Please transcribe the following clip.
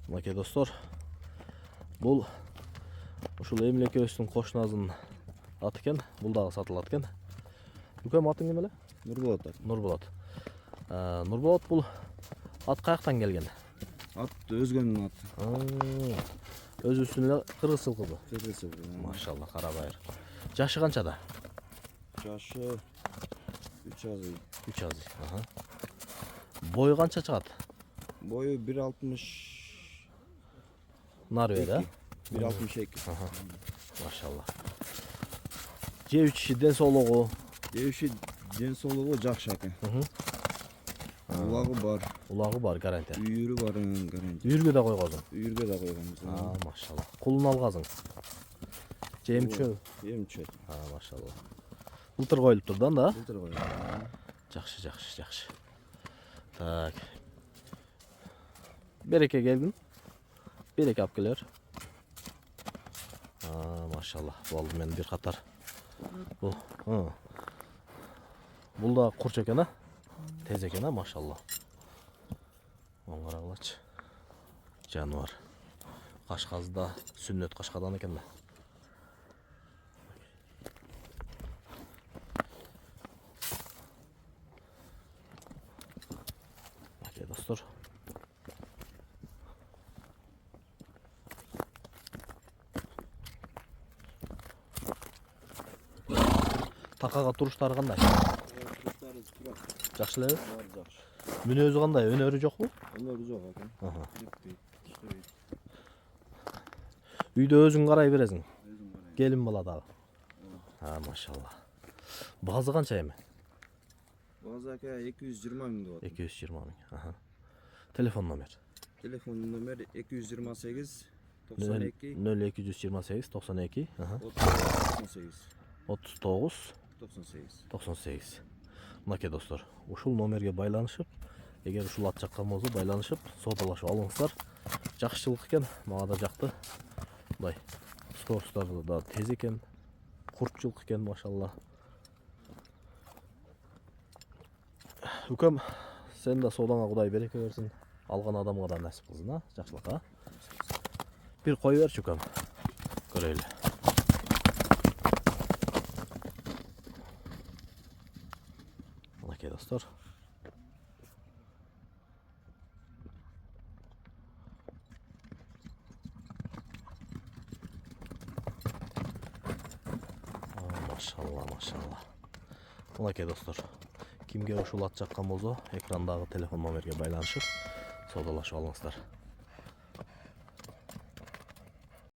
Мынакей достор, бұл ушул Эмиль экөөбүздүн кошуназынын аты экен. Бул дагы сатылат экен. Үкөм атың ким эле? Нурболот. Нурболот. Нурболот, бул ат каяктан келген? Ат өзгөнүн аты. Өзүбүздүн эле кыргыз сылкыбы. Кыргыз. Машалла, кара байыр. Жашы канчада? Жашы 3 азый. 3 азый. Бою канча чыгат? Бою 1.60. Нарве да? 1.62. Машалла. Жеп ичиши, ден соолугу? Ден соолугу жакшы экен. Улагы бар. Улагы бар, гарантия. Үйүрү бар, гарантия. Үйүргө да койгозуң? Үйүргө да койгонбуз. Машалла. Кулун алгазың? Же эмчөө? Эмчөө. Машалла. Былтыр коюлуптур да? Былтыр коюлду. Жакшы. Так. Береке келдин. Береке алып келер. Машалла. Болду, мен бир катар. Бул да курч экен, тез экен, машалла. Оң карагылачы. Жаныбар. Кашказы да сүннөт кашкадан экен да. Окей, достор. Такага туруштары кандай? Жакшы элеби? Жакшы. Мүнөзү кандай? Өнөрү жокпу? Өнөрү жок экен. Үйдө өзүң карай бересиң? Келин бала дагы? Машалла. Базы канча эми? Базы ака 220 миң деп атат. 220 миң. Телефон номер? Телефон номер 228 92 0228 92 98 39 98. 98. Мынакей достор, ушул номерге байланышып, эгер ушул ат жаккан болсо байланышып, саудалашып алыңыздар. Жакшылык экен, мага да жакты. Мындай скоросттары да тез экен, курчулук экен, машалла. Үкөм, сен да соодаңа Кудай береке берсин. Алган адамга да насип кылсын, жакшылык, Бир кой берчи үкөм. Көрөйлү. Мынакей достор. Машалла. Мынакей достор. Кимге ушул ат жаккан болсо, экрандагы телефон номерге байланышып, соодалашып алыңыздар.